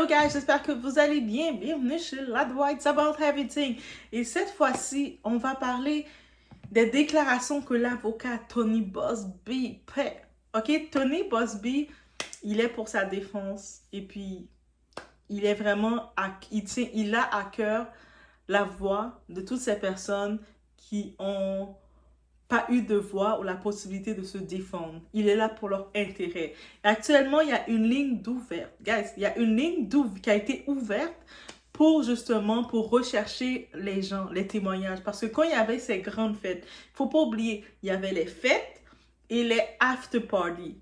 guys, j'espère que vous allez bien. Bienvenue chez Ladwa, It's About Everything. Et cette fois-ci, on va parler des déclarations que l'avocat Tony Buzbee fait. Ok, Tony Buzbee, il est pour sa défense et puis il est vraiment, il a à cœur la voix de toutes ces personnes qui ont pas eu de voix ou la possibilité de se défendre. Il est là pour leur intérêt. Actuellement, il y a une ligne d'ouverte. Guys, il y a une ligne qui a été ouverte pour justement pour rechercher les gens, les témoignages. Parce que quand il y avait ces grandes fêtes, il faut pas oublier, il y avait les fêtes et les after parties,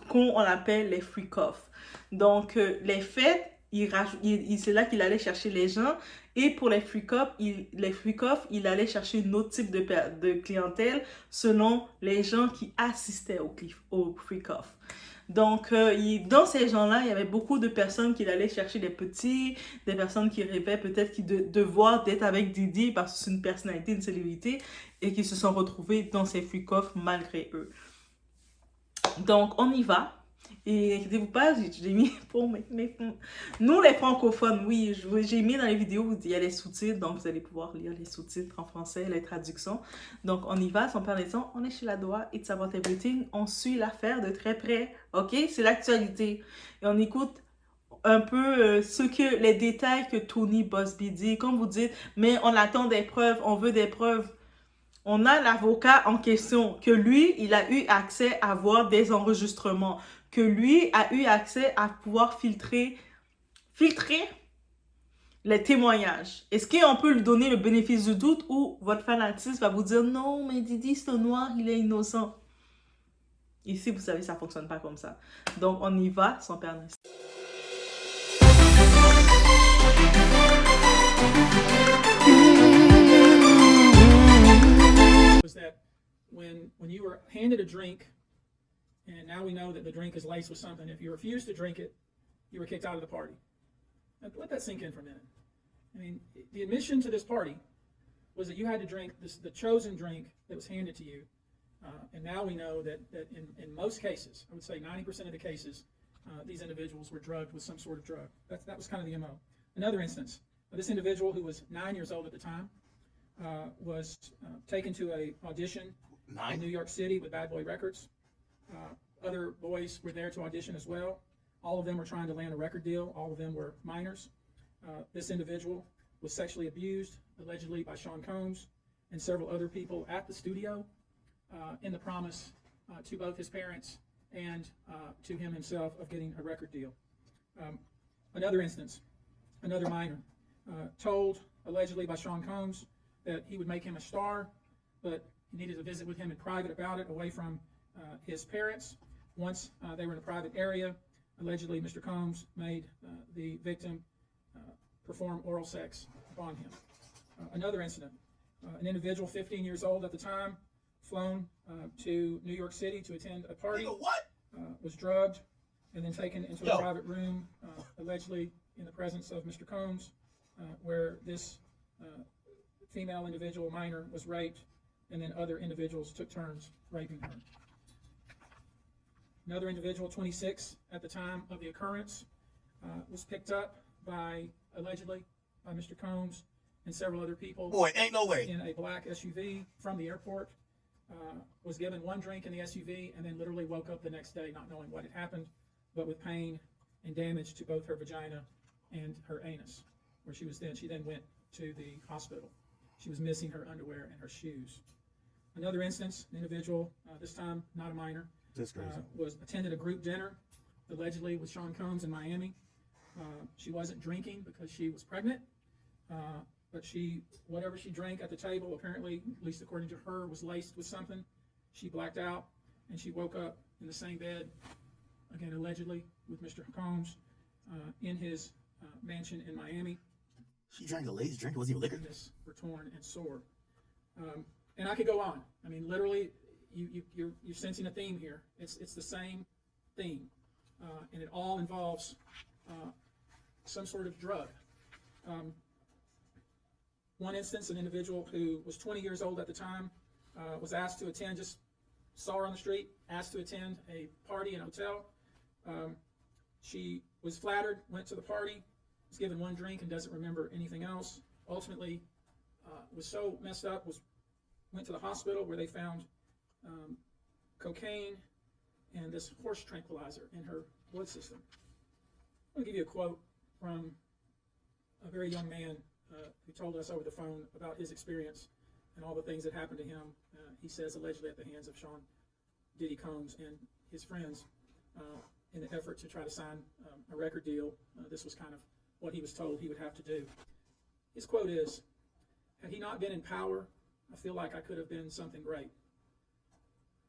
qu'on appelle les freak-off. Donc, les fêtes, c'est là qu'il allait chercher les gens. Et pour les freak-off, il allait chercher un autre type de clientèle selon les gens qui assistaient au freak-off. Donc, dans ces gens-là, il y avait beaucoup de personnes qui allaient chercher des petits, des personnes qui rêvaient peut-être d'être avec Didi parce que c'est une personnalité, une célébrité, et qui se sont retrouvés dans ces freak-off malgré eux. Donc, on y va. Et inquiétez-vous pas, j'ai mis pour nous les francophones, oui, j'ai mis dans les vidéos où il y a les sous-titres, donc vous allez pouvoir lire les sous-titres en français, les traductions. Donc on y va, sans perdre de temps, on est chez Ladwa, It's About Everything, on suit l'affaire de très près, ok? C'est l'actualité. Et on écoute un peu les détails que Tony Buzbee dit. Comme vous dites, mais on attend des preuves, on veut des preuves. On a l'avocat en question, que lui, il a eu accès à voir des enregistrements, que lui a eu accès à pouvoir filtrer les témoignages. Est-ce qu'on peut lui donner le bénéfice du doute ou votre fanatisme va vous dire non, mais Didi, c'est un noir, il est innocent. Ici, vous savez, ça ne fonctionne pas comme ça. Donc, on y va sans perdre de temps. That when you were handed a drink, and now we know that the drink is laced with something, if you refused to drink it, you were kicked out of the party. Now, let that sink in for a minute. I mean, the admission to this party was that you had to drink the chosen drink that was handed to you, and now we know that in most cases, I would say 90% of the cases, these individuals were drugged with some sort of drug. That was kind of the MO. Another instance, this individual who was 9 years old at the time, was taken to an audition in New York City with Bad Boy Records. Other boys were there to audition as well. All of them were trying to land a record deal. All of them were minors. This individual was sexually abused, allegedly by Sean Combs and several other people at the studio, in the promise to both his parents and to him himself of getting a record deal. Another instance, another minor, told allegedly by Sean Combs that he would make him a star, but he needed to visit with him in private about it, away from his parents. Once they were in a private area, allegedly Mr. Combs made the victim perform oral sex upon him. Another incident, an individual 15 years old at the time, flown to New York City to attend a party, was drugged, and then taken into a private room, allegedly in the presence of Mr. Combs, where this female individual, minor, was raped, and then other individuals took turns raping her. Another individual, 26 at the time of the occurrence, was picked up allegedly by Mr. Combs and several other people. Boy, ain't no way. In a black SUV from the airport, was given one drink in the SUV, and then literally woke up the next day not knowing what had happened, but with pain and damage to both her vagina and her anus, where she then went to the hospital. She was missing her underwear and her shoes. Another instance, an individual, this time not a minor, attended a group dinner, allegedly with Sean Combs in Miami. She wasn't drinking because she was pregnant, but whatever she drank at the table, apparently, at least according to her, was laced with something. She blacked out, and she woke up in the same bed, again allegedly, with Mr. Combs in his mansion in Miami. She drank a lady's drink. It wasn't even liquor. Were torn and sore, and I could go on. I mean, literally, you're sensing a theme here. It's the same theme, and it all involves some sort of drug. One instance, an individual who was 20 years old at the time was asked to attend. Just saw her on the street, asked to attend a party in a hotel. She was flattered, went to the party, was given one drink and doesn't remember anything else. Ultimately, was so messed up, went to the hospital where they found cocaine and this horse tranquilizer in her blood system. I'm going to give you a quote from a very young man who told us over the phone about his experience and all the things that happened to him. He says allegedly at the hands of Sean Diddy Combs and his friends in the effort to try to sign a record deal. This was kind of what he was told he would have to do. His quote is, "Had he not been in power, I feel like I could have been something great.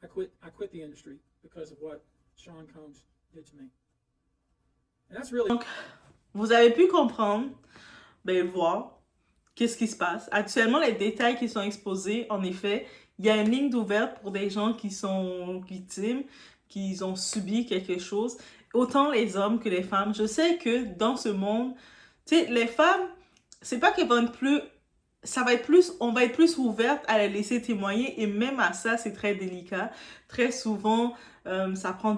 I quit the industry because of what Sean Combs did to me." And that's really... Donc, vous avez pu comprendre, voir qu'est-ce qui se passe. Actuellement, les détails qui sont exposés, en effet, il y a une ligne d'ouverte pour des gens qui sont victimes, qui ont subi quelque chose, autant les hommes que les femmes. Je sais que dans ce monde, tu sais, les femmes, c'est pas qu'elles vont être plus... on va être plus ouverte à les laisser témoigner, et même à ça, c'est très délicat. Très souvent,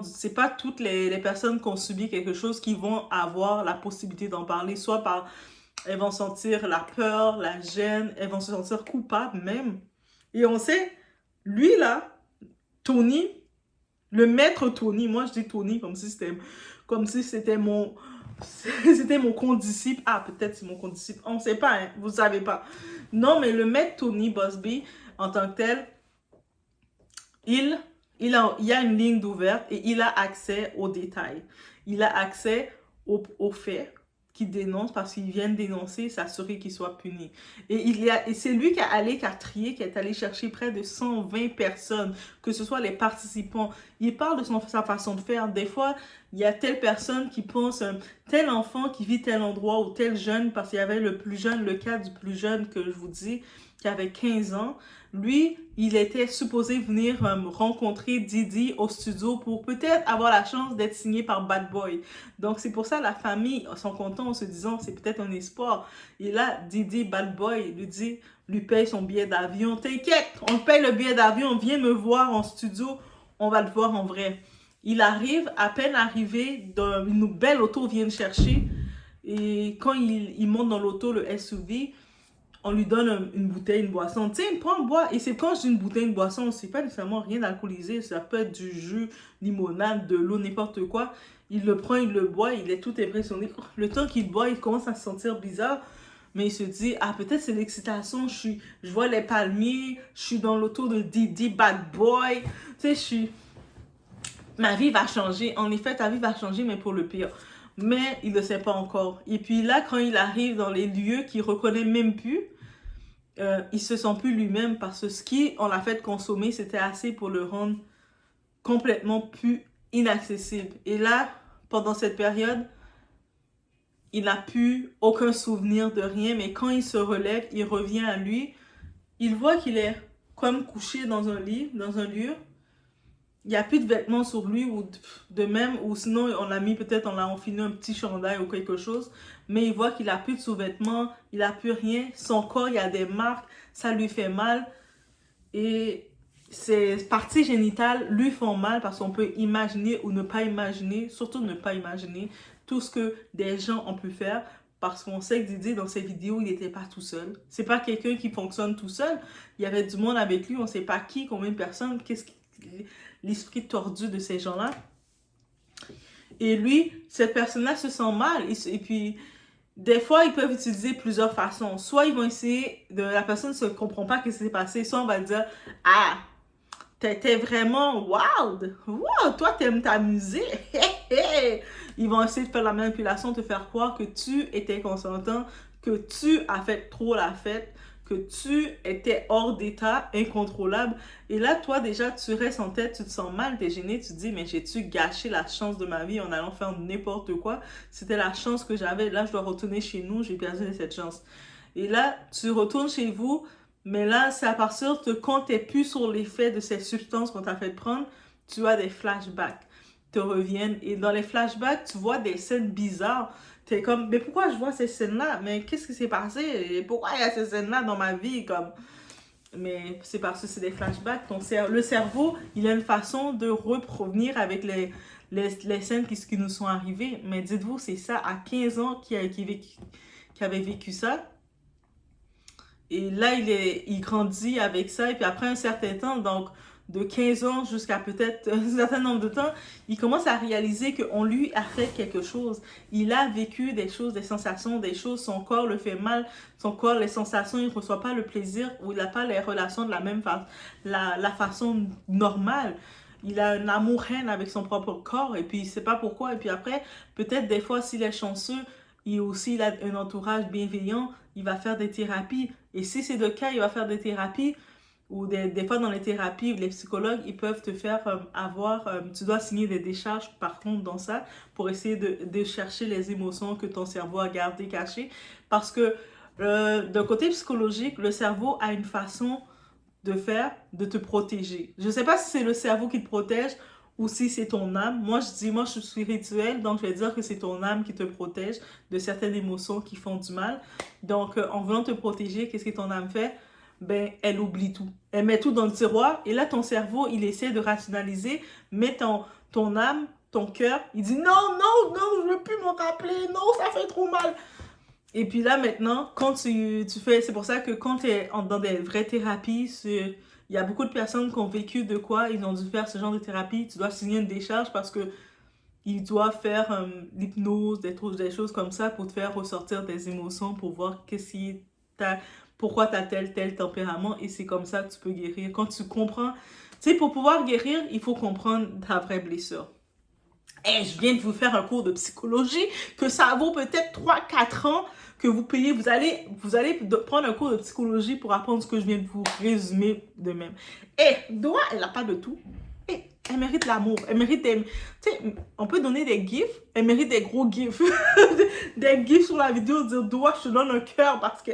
c'est pas toutes les personnes qui ont subi quelque chose qui vont avoir la possibilité d'en parler, soit elles vont sentir la peur, la gêne, elles vont se sentir coupables même. Et on sait, lui là, Tony, le maître Tony, moi je dis Tony comme si c'était mon condisciple. Ah, peut-être c'est mon condisciple, on ne sait pas, hein, vous savez pas. Non, mais le maître Tony Buzbee, en tant que tel, il y a une ligne d'ouverte et il a accès aux détails. Il a accès aux faits qu'il dénonce, parce qu'il vient de dénoncer, s'assurer qu'il soit puni. Et c'est lui qui a trié, qui est allé chercher près de 120 personnes, que ce soit les participants. Il parle de sa façon de faire. Des fois, il y a telle personne qui pense, tel enfant qui vit tel endroit ou tel jeune, parce qu'il y avait le cas du plus jeune que je vous dis, qui avait 15 ans. Lui, il était supposé venir rencontrer Diddy au studio pour peut-être avoir la chance d'être signé par Bad Boy. Donc, c'est pour ça la famille sont contents en se disant, c'est peut-être un espoir. Et là, Diddy, Bad Boy, lui paye son billet d'avion. T'inquiète, on paye le billet d'avion, viens me voir en studio, on va le voir en vrai. Il arrive, à peine arrivé, une belle auto vient le chercher. Et quand il monte dans l'auto, le SUV, on lui donne une bouteille, une boisson. Tiens, prends, bois. Et c'est quand je dis une bouteille, une boisson, c'est pas nécessairement rien d'alcoolisé. Ça peut être du jus, limonade, de l'eau, n'importe quoi. Il le prend, il le boit, il est tout impressionné. Le temps qu'il boit, il commence à se sentir bizarre. Mais il se dit, ah, peut-être c'est l'excitation. Je vois les palmiers, je suis dans l'auto de Diddy, Bad Boy. Tu sais, ma vie va changer. En effet, ta vie va changer, mais pour le pire. Mais il ne le sait pas encore. Et puis là, quand il arrive dans les lieux qu'il ne reconnaît même plus, il se sent plus lui-même, parce que ce qu'on l'a fait consommer, c'était assez pour le rendre complètement plus inaccessible. Et là, pendant cette période, il n'a plus aucun souvenir de rien, mais quand il se relève, il revient à lui, il voit qu'il est comme couché dans un lit, dans un lieu. Il n'y a plus de vêtements sur lui, ou de même, ou sinon on l'a enfilé un petit chandail ou quelque chose, mais il voit qu'il n'a plus de sous-vêtements, il n'a plus rien, son corps, il y a des marques, ça lui fait mal, et ses parties génitales lui font mal, parce qu'on peut imaginer ou ne pas imaginer, surtout ne pas imaginer tout ce que des gens ont pu faire, parce qu'on sait que Diddy, dans ses vidéos, il n'était pas tout seul. C'est pas quelqu'un qui fonctionne tout seul, il y avait du monde avec lui, on ne sait pas qui, combien de personnes, l'esprit tordu de ces gens-là. Et lui, cette personne-là se sent mal. Et puis, des fois, ils peuvent utiliser plusieurs façons. Soit ils vont essayer, la personne ne comprend pas ce qui s'est passé. Soit on va dire, ah, t'étais vraiment wild. Wow, toi, t'aimes t'amuser. Ils vont essayer de faire la manipulation, te faire croire que tu étais consentant, que tu as fait trop la fête, que tu étais hors d'état, incontrôlable. Et là, toi, déjà, tu restes en tête, tu te sens mal, t'es gêné, tu te dis, mais j'ai-tu gâché la chance de ma vie en allant faire n'importe quoi? C'était la chance que j'avais. Là, je dois retourner chez nous, j'ai perdu cette chance. Et là, tu retournes chez vous, mais là, c'est à partir de quand t'es plus sur l'effet de cette substance qu'on t'a fait prendre, tu as des flashbacks te reviennent. Et dans les flashbacks, tu vois des scènes bizarres. T'es comme, mais pourquoi je vois ces scènes-là? Mais qu'est-ce qui s'est passé? Et pourquoi il y a ces scènes-là dans ma vie? Comme... Mais c'est parce que c'est des flashbacks. Le cerveau, il a une façon de revenir avec les scènes qui nous sont arrivées. Mais dites-vous, c'est ça, à 15 ans qu'il avait vécu ça. Et là, il grandit avec ça. Et puis après un certain temps, donc de 15 ans jusqu'à peut-être un certain nombre de temps, il commence à réaliser qu'on lui a fait quelque chose. Il a vécu des choses, des sensations, des choses. Son corps le fait mal. Son corps, les sensations, il ne reçoit pas le plaisir ou il n'a pas les relations de la même façon, la façon normale. Il a un amour-haine avec son propre corps et puis il ne sait pas pourquoi. Et puis après, peut-être des fois, s'il est chanceux, il a un entourage bienveillant, il va faire des thérapies. Et si c'est le cas, il va faire des thérapies ou des fois dans les thérapies, les psychologues, ils peuvent te faire tu dois signer des décharges par contre dans ça pour essayer de chercher les émotions que ton cerveau a gardées cachées. Parce que d'un côté psychologique, le cerveau a une façon de te protéger. Je ne sais pas si c'est le cerveau qui te protège ou si c'est ton âme. Moi, je suis spirituelle, donc je vais dire que c'est ton âme qui te protège de certaines émotions qui font du mal. Donc, en voulant te protéger, qu'est-ce que ton âme fait? Ben, elle oublie tout. Elle met tout dans le tiroir et là, ton cerveau, il essaie de rationaliser, mais ton âme, ton cœur, il dit non, je ne veux plus m'en rappeler, non, ça fait trop mal. Et puis là, maintenant, quand tu fais... C'est pour ça que quand tu es dans des vraies thérapies, il y a beaucoup de personnes qui ont vécu de quoi ils ont dû faire ce genre de thérapie. Tu dois signer une décharge parce que ils doivent faire l'hypnose, des choses comme ça pour te faire ressortir des émotions, pour voir pourquoi tu as tel tempérament. Et c'est comme ça que tu peux guérir. Quand tu comprends... Tu sais, pour pouvoir guérir, il faut comprendre ta vraie blessure. Et je viens de vous faire un cours de psychologie que ça vaut peut-être 3-4 ans que vous payez. Vous allez prendre un cours de psychologie pour apprendre ce que je viens de vous résumer de même. Et Doa, elle n'a pas de tout. Et elle mérite l'amour. Elle mérite des... Tu sais, on peut donner des gifs. Elle mérite des gros gifs. Des gifs sur la vidéo, dire Doa, je te donne un cœur parce que...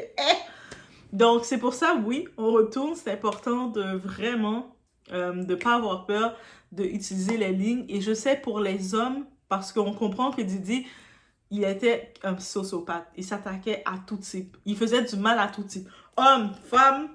Donc, c'est pour ça, oui, on retourne. C'est important de vraiment... de ne pas avoir peur d'utiliser les lignes. Et je sais pour les hommes, parce qu'on comprend que Didi, il était un sociopathe. Il s'attaquait à tout type. Il faisait du mal à tout type. Hommes, femmes,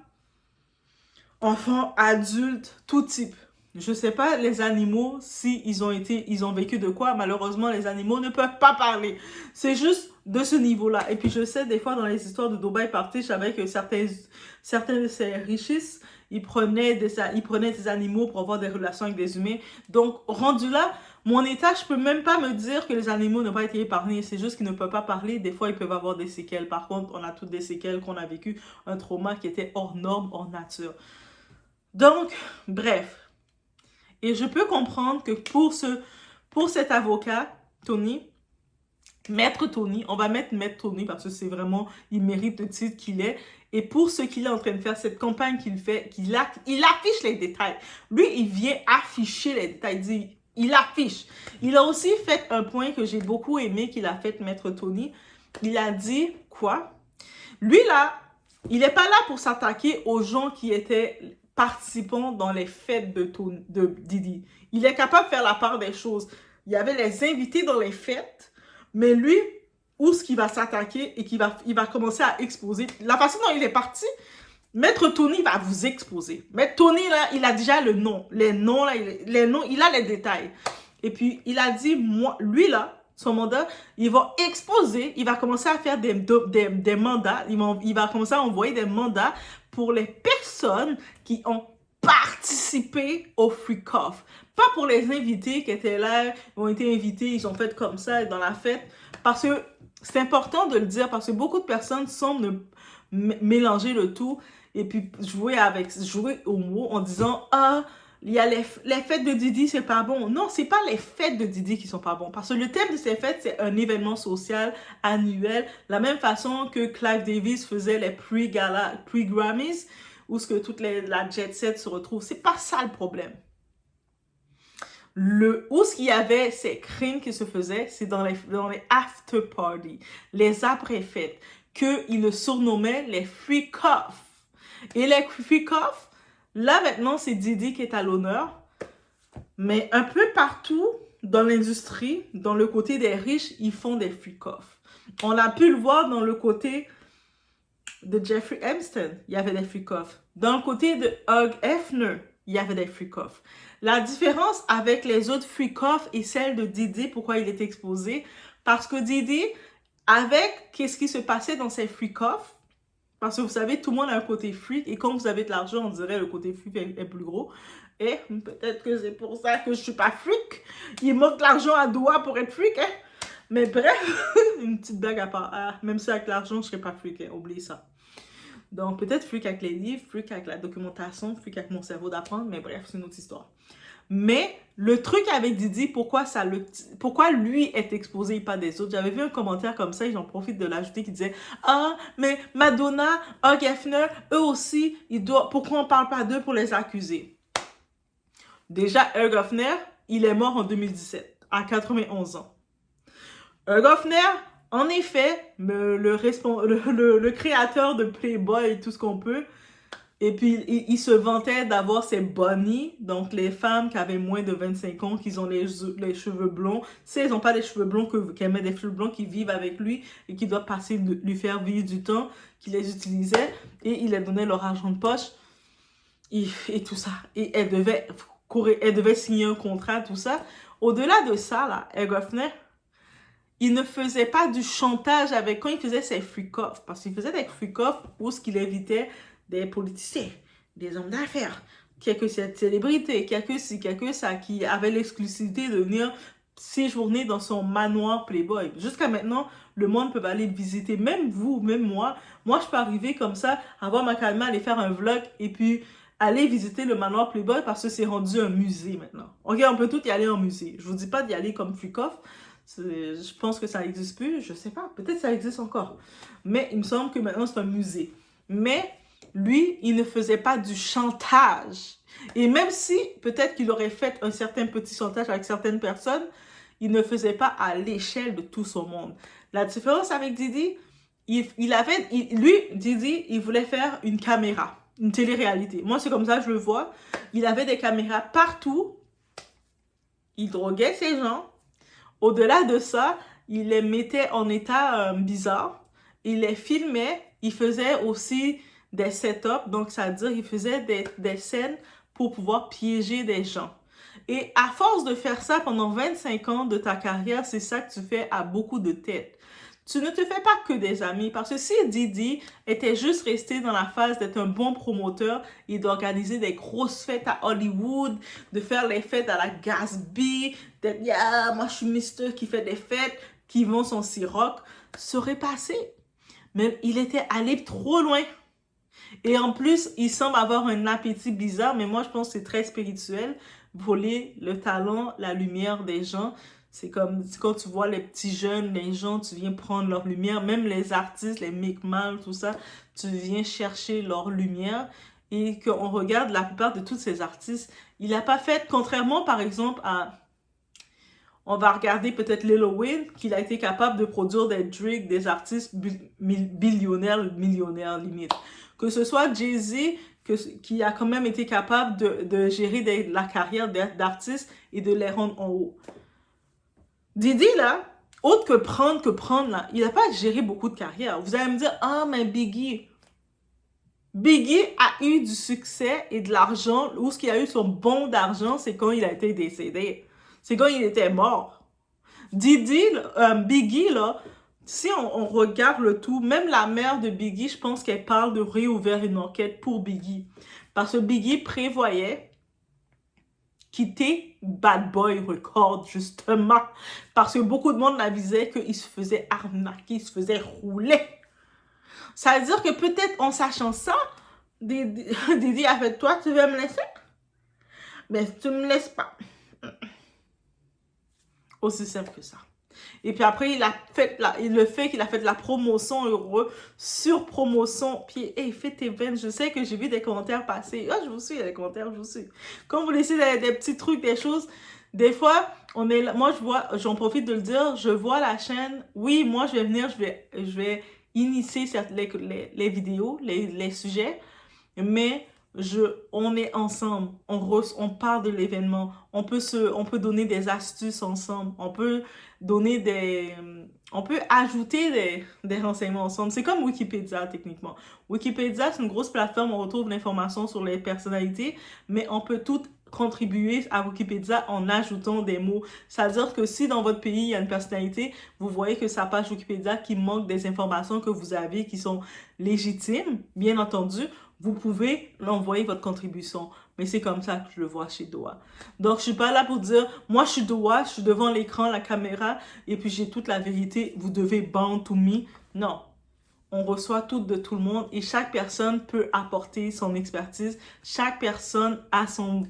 enfants, adultes, tout type. Je sais pas les animaux, si ils ont vécu de quoi. Malheureusement, les animaux ne peuvent pas parler. C'est juste de ce niveau-là. Et puis je sais, des fois, dans les histoires de Dubai Party, je savais que certains de ces richesses, ils prenaient des animaux pour avoir des relations avec des humains. Donc, rendu là, mon état, je peux même pas me dire que les animaux n'ont pas été épargnés. C'est juste qu'ils ne peuvent pas parler. Des fois, ils peuvent avoir des séquelles. Par contre, on a toutes des séquelles qu'on a vécues. Un trauma qui était hors norme, hors nature. Donc, bref. Et je peux comprendre que pour cet avocat, Tony, Maître Tony, on va mettre Maître Tony parce que c'est vraiment, il mérite le titre qu'il est. Et pour ce qu'il est en train de faire, cette campagne qu'il fait, il affiche les détails. Lui, il vient afficher les détails. Il affiche. Il a aussi fait un point que j'ai beaucoup aimé qu'il a fait, Maître Tony. Il a dit quoi? Lui, là, il n'est pas là pour s'attaquer aux gens qui étaient participants dans les fêtes de Didi. Il est capable de faire la part des choses. Il y avait les invités dans les fêtes, mais lui, où ce qu'il va s'attaquer et il va commencer à exposer. La façon dont il est parti, Maître Tony va vous exposer. Maître Tony, là, il a déjà le nom. Les noms, là, il a les détails. Et puis, il a dit, moi, lui, là, son mandat, il va exposer, il va commencer à faire des mandats, il va commencer à envoyer des mandats pour les personnes qui ont participé au freak-off. Pas pour les invités qui étaient là, ils ont été invités, ils ont fait comme ça dans la fête. Parce que c'est important de le dire, parce que beaucoup de personnes semblent mélanger le tout et puis jouer au mot en disant « Ah, il y a les fêtes de Didi, c'est pas bon. » Non, c'est pas les fêtes de Didi qui sont pas bons. Parce que le thème de ces fêtes, c'est un événement social annuel. La même façon que Clive Davis faisait les pre-Grammys, où ce que toute la jet set se retrouve. C'est pas ça le problème. Où ce qu'il y avait ces crimes qui se faisaient, c'est dans les after party, les après-fêtes, qu'ils le surnommaient les freak-off. Et les freak-off, là maintenant, c'est Didi qui est à l'honneur. Mais un peu partout dans l'industrie, dans le côté des riches, ils font des freak-off. On a pu le voir dans le côté de Jeffrey Epstein, il y avait des freak-off. Dans le côté de Hugh Hefner, il y avait des freak-offs. La différence avec les autres freak-offs et celle de Didi, pourquoi il est exposé, parce que Didi, avec qu'est-ce qui se passait dans ces freak-offs, parce que vous savez, tout le monde a un côté freak, et quand vous avez de l'argent, on dirait le côté freak est plus gros. Et peut-être que c'est pour ça que je suis pas freak. Il manque de l'argent à doigt pour être freak, hein. Mais bref, une petite blague à part. Ah, même si avec l'argent, je serais pas freak, hein. Oubliez ça. Donc peut-être freak avec les livres, freak avec la documentation, freak avec mon cerveau d'apprendre, mais bref, c'est une autre histoire. Mais le truc avec Didi, pourquoi lui est exposé et pas des autres? J'avais vu un commentaire comme ça et j'en profite de l'ajouter qui disait « Ah, mais Madonna, Hugh Hefner, eux aussi, pourquoi on parle pas d'eux pour les accuser? » Déjà, Hugh Hefner, il est mort en 2017, à 91 ans. Hugh Hefner, en effet, le créateur de Playboy et tout ce qu'on peut, et puis il se vantait d'avoir ses bunnies, donc les femmes qui avaient moins de 25 ans, qui ont les cheveux blonds. Si elles n'ont pas les cheveux blonds, qu'elles mettent des cheveux blonds, qui vivent avec lui et qui doivent lui faire vivre du temps, qu'il les utilisait et il leur donnait leur argent de poche et tout ça. Et elle devait signer un contrat, tout ça. Au-delà de ça, là, Hugh Hefner, il ne faisait pas du chantage quand il faisait ses freak-offs, parce qu'il faisait des freak-offs où ce qu'il invitait des politiciens, des hommes d'affaires, quelques célébrités, quelques ci, quelques ça, qui avaient l'exclusivité de venir séjourner dans son manoir Playboy. Jusqu'à maintenant, le monde peut aller le visiter, même vous, même moi. Moi, je peux arriver comme ça, avoir ma calme, aller faire un vlog et puis aller visiter le manoir Playboy parce que c'est rendu un musée maintenant. Ok, on peut tout y aller en musée. Je vous dis pas d'y aller comme freak-off. Je pense que ça n'existe plus, je sais pas, peut-être ça existe encore. Mais il me semble que maintenant c'est un musée. Mais lui, il ne faisait pas du chantage. Et même si peut-être qu'il aurait fait un certain petit chantage avec certaines personnes, il ne faisait pas à l'échelle de tout son monde. La différence avec Didi, Didi, il voulait faire une caméra, une télé-réalité. Moi, c'est comme ça que je le vois. Il avait des caméras partout. Il droguait ces gens. Au-delà de ça, il les mettait en état bizarre. Il les filmait. Il faisait aussi des setups. Donc, ça veut dire qu'il faisait des scènes pour pouvoir piéger des gens. Et à force de faire ça pendant 25 ans de ta carrière, c'est ça que tu fais à beaucoup de têtes. Tu ne te fais pas que des amis, parce que si Didi était juste resté dans la phase d'être un bon promoteur et d'organiser des grosses fêtes à Hollywood, de faire les fêtes à la Gatsby, d'être « moi je suis Mister qui fait des fêtes, qui vend son Ciroc », ça aurait passé. Mais il était allé trop loin. Et en plus, il semble avoir un appétit bizarre, mais moi je pense que c'est très spirituel. Voler le talent, la lumière des gens. C'est comme quand tu vois les petits jeunes, les gens, tu viens prendre leur lumière. Même les artistes, les Mick Mal, tout ça, tu viens chercher leur lumière. Et qu'on regarde la plupart de tous ces artistes, il n'a pas fait, contrairement par exemple à... On va regarder peut-être Lil Wayne, qu'il a été capable de produire des Drake, des artistes millionnaires limite. Que ce soit Jay-Z, qui a quand même été capable de gérer la carrière d'artistes et de les rendre en haut. Didi, là, autre que prendre, là, il n'a pas géré beaucoup de carrière. Vous allez me dire, ah, mais Biggie a eu du succès et de l'argent, où ce qu'il a eu son bon d'argent, c'est quand il a été décédé. C'est quand il était mort. Biggie, là, si on regarde le tout, même la mère de Biggie, je pense qu'elle parle de réouvrir une enquête pour Biggie. Parce que Biggie prévoyait quitter Bad Boy Records, justement. Parce que beaucoup de monde l'avisait qu'il se faisait arnaquer, il se faisait rouler. Ça veut dire que peut-être en sachant ça, Didi a fait, toi, tu veux me laisser? Mais tu me laisses pas. Aussi simple que ça. Et puis après, il a fait qu'il a fait de la promotion heureux sur promotion. Puis, hey, fais tes veines. Je sais que j'ai vu des commentaires passer. Ah, je vous suis, les commentaires, je vous suis. Quand vous laissez des petits trucs, des choses, des fois, moi, j'en profite de le dire, je vois la chaîne. Oui, moi, je vais venir, je vais initier les vidéos, les sujets. Mais on est ensemble, on parle de l'événement, on peut donner des astuces ensemble, on peut donner On peut ajouter des renseignements ensemble. C'est comme Wikipédia, techniquement. Wikipédia, c'est une grosse plateforme où on retrouve l'information sur les personnalités, mais on peut tout contribuer à Wikipédia en ajoutant des mots. C'est-à-dire que si dans votre pays, il y a une personnalité, vous voyez que sa page Wikipédia qui manque des informations que vous avez qui sont légitimes, bien entendu, vous pouvez l'envoyer votre contribution. Mais c'est comme ça que je le vois chez Doa. Donc, je suis pas là pour dire, moi, je suis Doa, je suis devant l'écran, la caméra, et puis j'ai toute la vérité, vous devez bound to me. Non. On reçoit tout de tout le monde et chaque personne peut apporter son expertise. Chaque personne a son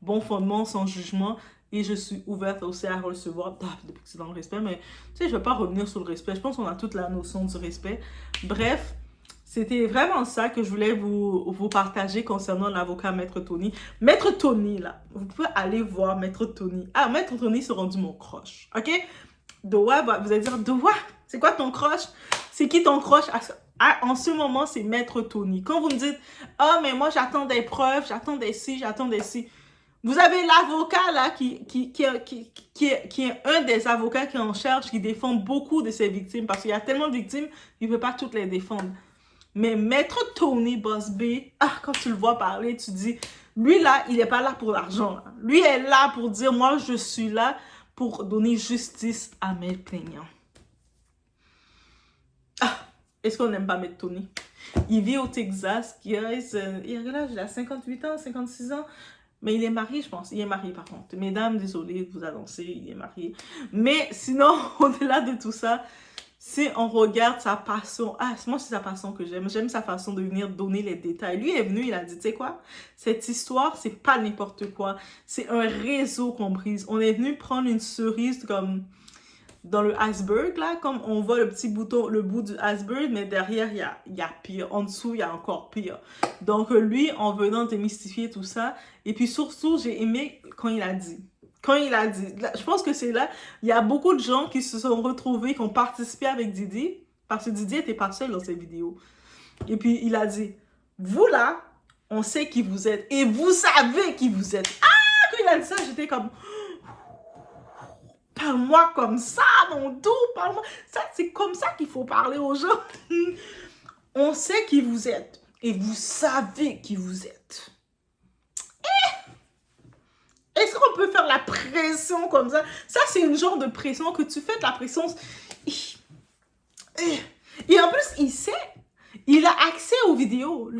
bon fondement, son jugement. Et je suis ouverte aussi à recevoir, depuis que c'est dans le respect, mais tu sais, je ne vais pas revenir sur le respect. Je pense qu'on a toute la notion du respect. Bref, c'était vraiment ça que je voulais vous partager concernant l'avocat Maître Tony. Maître Tony, là, vous pouvez aller voir Maître Tony. Ah, Maître Tony s'est rendu mon crush, ok? Doa, vous allez dire, Doa, c'est quoi ton crush? C'est qui ton crush? En ce moment, c'est Maître Tony. Quand vous me dites, ah, mais moi, j'attends des preuves, j'attends des ci, j'attends des ci. Vous avez l'avocat, là, qui est un des avocats qui est en charge, qui défend beaucoup de ses victimes, parce qu'il y a tellement de victimes, il ne peut pas toutes les défendre. Mais Maître Tony Boss B, quand tu le vois parler, tu dis, lui, là, il n'est pas là pour l'argent. Lui est là pour dire, moi, je suis là pour donner justice à mes plaignants. Est-ce qu'on n'aime pas Maître Tony? Il vit au Texas, il a 58 ans, 56 ans, mais il est marié, je pense. Il est marié, par contre. Mesdames, désolé de vous annoncer, il est marié. Mais sinon, au-delà de tout ça, si on regarde sa passion, moi, c'est sa passion que j'aime. J'aime sa façon de venir donner les détails. Lui est venu, il a dit, tu sais quoi? Cette histoire, c'est pas n'importe quoi. C'est un réseau qu'on brise. On est venu prendre une cerise comme dans le iceberg, là, comme on voit le petit bouton, le bout du iceberg, mais derrière, il y a pire. En dessous, il y a encore pire. Donc, lui, en venant démystifier tout ça, et puis surtout, j'ai aimé quand il a dit. Je pense que c'est là, il y a beaucoup de gens qui se sont retrouvés, qui ont participé avec Didi, parce que Didi n'était pas seul dans ses vidéos. Et puis, il a dit, vous là, on sait qui vous êtes, et vous savez qui vous êtes. Quand il a dit ça, j'étais comme... Parle-moi comme ça, mon doux, parle-moi. Ça, c'est comme ça qu'il faut parler aux gens. On sait qui vous êtes. Et vous savez qui vous êtes. Est-ce qu'on peut faire la pression comme ça? Ça, c'est une genre de pression que tu fais de la pression. Et en plus, il sait. Il a accès aux vidéos.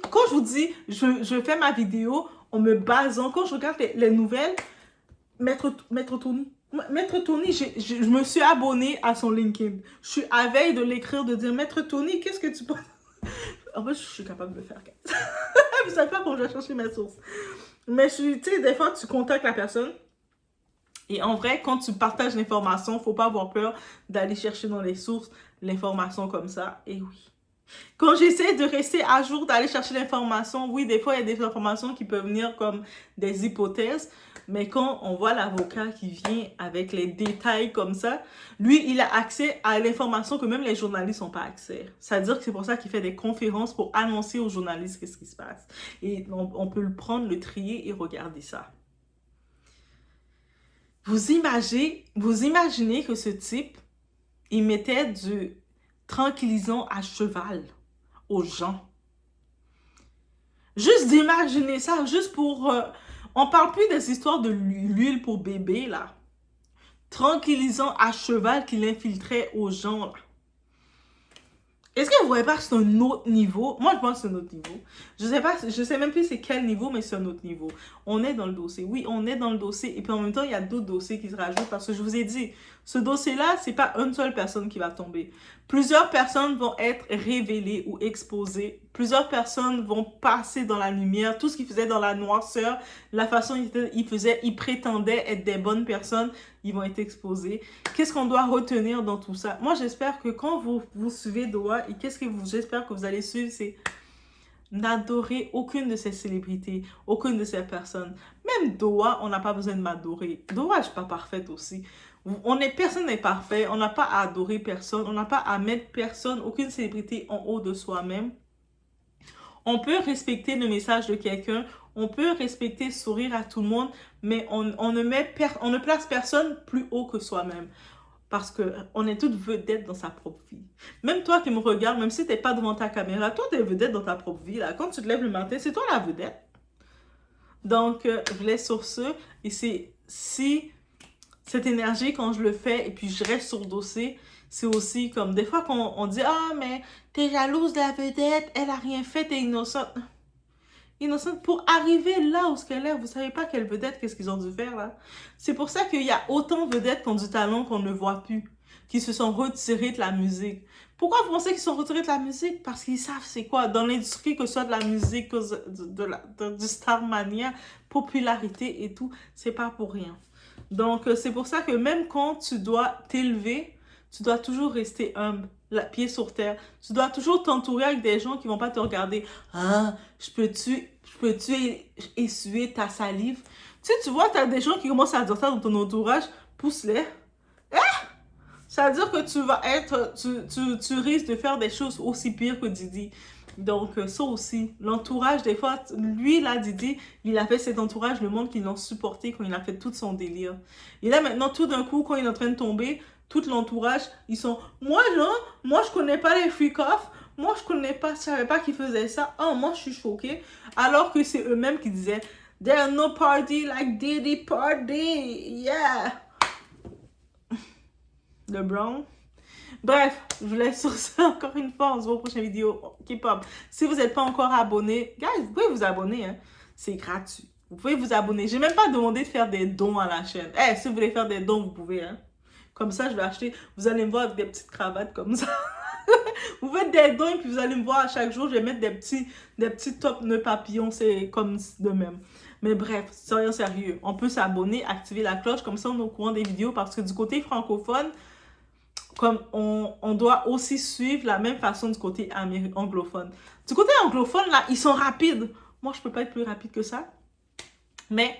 Quand je vous dis, je fais ma vidéo en me basant, quand je regarde les nouvelles, Maître Tony. Maître Tony, je me suis abonnée à son LinkedIn. Je suis à veille de l'écrire, de dire, Maître Tony, qu'est-ce que tu penses? En fait, je suis capable de le faire. Vous savez pas quand je vais chercher mes sources. Mais tu sais, des fois, tu contactes la personne. Et en vrai, quand tu partages l'information, faut pas avoir peur d'aller chercher dans les sources l'information comme ça. Et oui. Quand j'essaie de rester à jour, d'aller chercher l'information, oui, des fois, il y a des informations qui peuvent venir comme des hypothèses, mais quand on voit l'avocat qui vient avec les détails comme ça, lui, il a accès à l'information que même les journalistes n'ont pas accès. C'est-à-dire que c'est pour ça qu'il fait des conférences pour annoncer aux journalistes qu'est-ce qui se passe. Et on peut le prendre, le trier et regarder ça. Vous imaginez que ce type, il mettait du tranquillisant à cheval aux gens. Juste d'imaginer ça, juste pour... on parle plus des histoires de l'huile pour bébé, là. Tranquillisant à cheval qu'il infiltrait aux gens, là. Est-ce que vous voyez pas que c'est un autre niveau? Moi, je pense que c'est un autre niveau. Je sais même plus c'est quel niveau, mais c'est un autre niveau. On est dans le dossier. Oui, on est dans le dossier. Et puis en même temps, il y a d'autres dossiers qui se rajoutent parce que je vous ai dit, ce dossier-là, c'est pas une seule personne qui va tomber. Plusieurs personnes vont être révélées ou exposées. Plusieurs personnes vont passer dans la lumière. Tout ce qu'ils faisaient dans la noirceur, la façon dont ils prétendaient être des bonnes personnes, ils vont être exposés. Qu'est-ce qu'on doit retenir dans tout ça? Moi, j'espère que quand vous suivez Doa, et j'espère que vous allez suivre, c'est n'adorer aucune de ces célébrités, aucune de ces personnes. Même Doa, on n'a pas besoin de m'adorer. Doa, je ne suis pas parfaite aussi. Personne n'est parfait. On n'a pas à adorer personne. On n'a pas à mettre personne, aucune célébrité en haut de soi-même. On peut respecter le message de quelqu'un. On peut respecter, sourire à tout le monde. Mais on ne place personne plus haut que soi-même. Parce qu'on est toutes vedettes dans sa propre vie. Même toi qui me regardes, même si tu n'es pas devant ta caméra, toi, tu es vedette dans ta propre vie. Là. Quand tu te lèves le matin, c'est toi la vedette. Donc, je laisse sur ce. Et c'est si cette énergie, quand je le fais, et puis je reste sur le dossier, c'est aussi comme des fois qu'on dit « Ah, mais t'es jalouse de la vedette, elle a rien fait, t'es innocente. » Innocente pour arriver là où qu'elle est. Vous savez pas quelle vedette, qu'est-ce qu'ils ont dû faire là. C'est pour ça qu'il y a autant de vedettes qui ont du talent qu'on ne voit plus, qui se sont retirés de la musique. Pourquoi vous pensez qu'ils sont retirés de la musique? Parce qu'ils savent c'est quoi. Dans l'industrie, que ce soit de la musique, du Starmania, popularité et tout, c'est pas pour rien. Donc, c'est pour ça que même quand tu dois t'élever, tu dois toujours rester humble, pied sur terre. Tu dois toujours t'entourer avec des gens qui vont pas te regarder. Ah, je peux-tu essuyer ta salive? Tu vois, tu as des gens qui commencent à dire ça dans ton entourage, pousse-les. Ça veut dire que tu vas être, tu risques de faire des choses aussi pires que Didi. Donc, ça aussi, l'entourage, des fois, lui, là, Didi, il a fait cet entourage, le monde qui l'ont supporté quand il a fait tout son délire. Et là, maintenant, tout d'un coup, quand il est en train de tomber, tout l'entourage, ils sont, moi, non, moi, je connais pas les freak-off, moi, je connais pas, je savais pas qu'ils faisaient ça, oh, moi, je suis choquée. Alors que c'est eux-mêmes qui disaient, there's no party like Diddy party, yeah. Le Brown. Bref, je vous laisse sur ça encore une fois. On se voit aux prochaines vidéos. K-pop. Si vous n'êtes pas encore abonné, guys, vous pouvez vous abonner. Hein? C'est gratuit. Vous pouvez vous abonner. J'ai même pas demandé de faire des dons à la chaîne. Si vous voulez faire des dons, vous pouvez. Hein? Comme ça, je vais acheter. Vous allez me voir avec des petites cravates comme ça. Vous faites des dons et puis vous allez me voir à chaque jour. Je vais mettre des petits top nœuds papillons. C'est comme de même. Mais bref, soyons sérieux. On peut s'abonner, activer la cloche. Comme ça, on est au courant des vidéos. Parce que du côté francophone, comme on doit aussi suivre la même façon du côté anglophone. Du côté anglophone, là, ils sont rapides. Moi, je peux pas être plus rapide que ça. Mais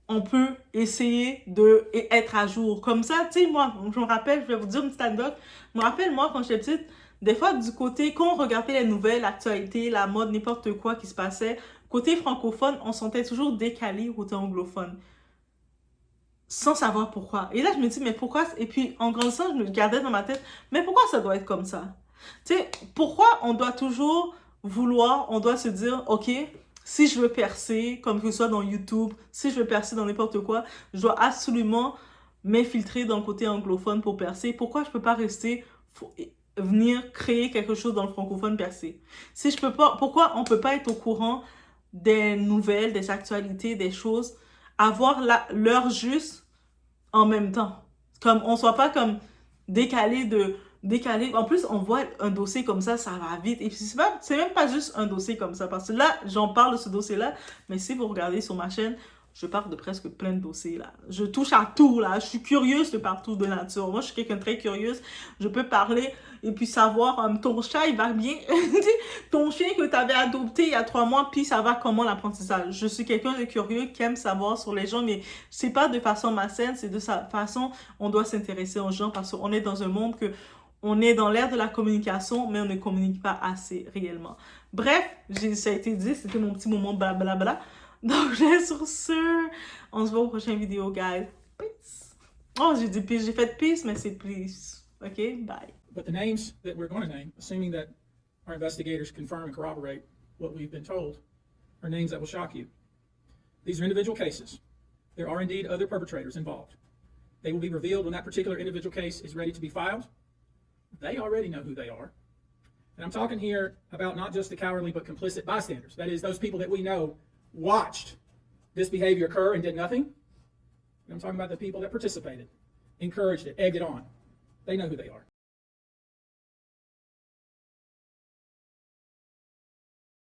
on peut essayer d'être à jour. Comme ça, tu sais, moi, je me rappelle, je vais vous dire une petite anecdote. Je me rappelle, moi, quand j'étais petite, des fois, du côté, quand on regardait les nouvelles, l'actualité, la mode, n'importe quoi qui se passait, côté francophone, on se sentait toujours décalé côté anglophone. Sans savoir pourquoi. Et là, je me dis, mais pourquoi? Et puis, en grandissant, je me gardais dans ma tête, mais pourquoi ça doit être comme ça? Tu sais, pourquoi on doit toujours vouloir, on doit se dire, OK, si je veux percer, comme que ce soit dans YouTube, si je veux percer dans n'importe quoi, je dois absolument m'infiltrer dans le côté anglophone pour percer. Pourquoi je peux pas rester, venir créer quelque chose dans le francophone percer? Si je peux pas, pourquoi on peut pas être au courant des nouvelles, des actualités, des choses, avoir l'heure juste en même temps. Comme on soit pas comme décalé. En plus, on voit un dossier comme ça va vite. Et puis, c'est même pas juste un dossier comme ça. Parce que là, j'en parle de ce dossier-là. Mais si vous regardez sur ma chaîne, je parle de presque plein de dossiers là. Je touche à tout là. Je suis curieuse de partout de nature. Moi, je suis quelqu'un de très curieuse. Je peux parler et puis savoir, ton chat, il va bien. Ton chien que tu avais adopté il y a 3 mois, puis ça va comment l'apprentissage. Je suis quelqu'un de curieux qui aime savoir sur les gens, mais c'est pas de façon malsaine, c'est de sa façon, on doit s'intéresser aux gens parce qu'on est dans un monde que on est dans l'ère de la communication, mais on ne communique pas assez réellement. Bref, ça a été dit, c'était mon petit moment blablabla. Donc, sur ce, on se voit aux prochaines vidéos, guys. Peace. Oh, j'ai dit peace, j'ai fait peace, mais c'est please. OK, bye. But the names that we're going to name, assuming that our investigators confirm and corroborate what we've been told, are names that will shock you. These are individual cases. There are indeed other perpetrators involved. They will be revealed when that particular individual case is ready to be filed. They already know who they are. And I'm talking here about not just the cowardly but complicit bystanders. That is, those people that we know watched this behavior occur and did nothing. And I'm talking about the people that participated, encouraged it, egged it on. They know who they are.